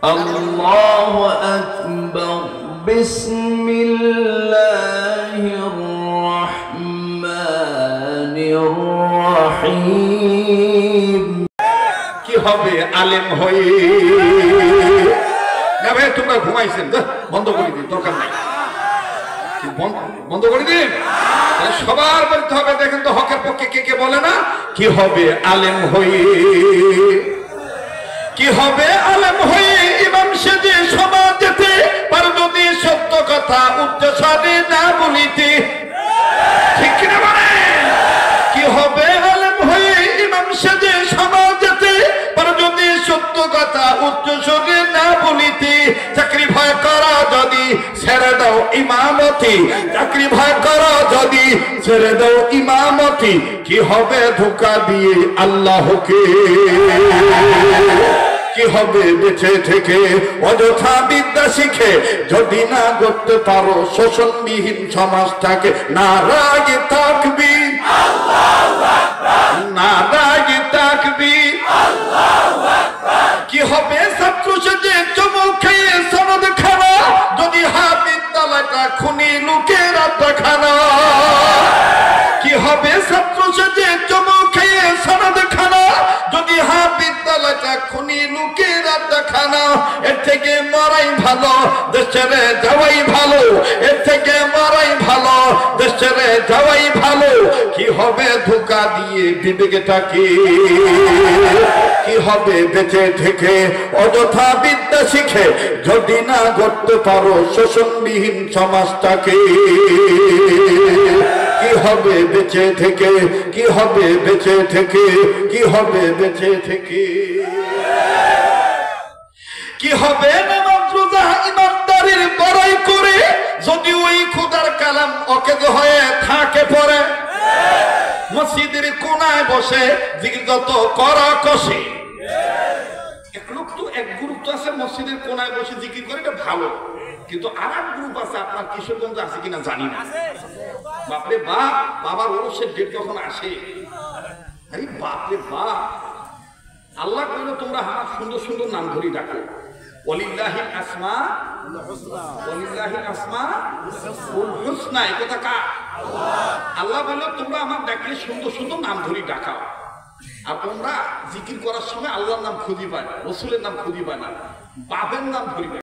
আল্লাহু আকবার। বিসমিল্লাহির রহমানির রহিম। কি হবে আলেম হয়ে? না ভাই তোমরা ঘুমাইছেন, বন্ধ করে দিন, দরকার নাই, বন্ধ করে দিন। সবার বলতে হবে, দেখেন তো হকের পক্ষে কে কে বলে না? কি হবে আলেম হয়ে? কি হবে আলেম হয়ে? ইমাম সেজে সমাজেতে পার যদি সত্য কথা উচ্চস্বরে না বলিতে। ঠিক কিনা বলে? কি হবে আলেম হয়ে? ইমাম সেজে সমাজেতে পার যদি সত্য কথা উচ্চস্বরে না বলিতে। চাকরি ভয় করা যদি ছেড়ে দাও ইমামতি, চাকরি ভয় করা যদি ছেড়ে দাও ইমামতি। কি হবে ধোঁকা দিয়ে আল্লাহকে? কি হবে বেঁচে থেকে অযথা বিদ্যা শিখে যদি না করতে পারো শোষণবিহীন সমাজটাকে? নারায়ে তাকবীর, নারায়ে তাকবীর। কি হবে ছাত্র সেজে চমক খেয়ে সনদ খানা যদি বিদ্যালয়টা খুনি লোকের আড্ডাখানা? কি হবে ছাত্র সেজে চমক খেয়ে সনদ খানা যদি বিদ্যালয়টা খুনি লোকের আড্ডাখানা? এর থেকে মরাই ভালো, দেশ ছেড়ে যাওয়াই ভালো। এর থেকে মরাই ভালো, দেশ ছেড়ে যাওয়াই ভালো। কি হবে ধোঁকা দিয়ে বিবেকটাকে? কি হবে বেঁচে থেকে অযথা বিদ্যা শিখে যদি না গড়তে পারো শোষণবিহীন সমাজটাকে? কি হবে বেঁচে থেকে? কি হবে বেঁচে থেকে? কি হবে বেঁচে থেকে? কি হবে নামাজ রোজা ইমানদারির বড়াই করে যদি ওই খোদার কালাম অকেজ হয়ে থাকে পড়ে? মসজিদের কোনায় বসে জিকির যত করা কষে। এক গ্রুপ তো আছে মসজিদের কোনায় বসে জিকির করে, এটা ভালো। কিন্তু আর এক গ্রুপ আছে, আপনার কিশোরগঞ্জে আছে কিনা জানি না। বাপরে বাপ, বাবার ওরসের ডেট যখন আসে, আরে বাপরে বাপ, আল্লাহ কইল তোমরা আমার সুন্দর সুন্দর নাম ধরে ডাকো। ওয়ালিল্লাহিল আসমা, ওয়ালিল্লাহিল আসমাউল হুসনা। এই কথা কার? আল্লাহ বলল তোমরা আমার ডাকলে সুন্দর সুন্দর নাম ধরে ডাকাও। আর তোমরা জিকির করার সময় আল্লাহর নাম খুঁজি পায় না, রসুলের নাম খুঁজি পায় না, বাপের নাম ধরিবে।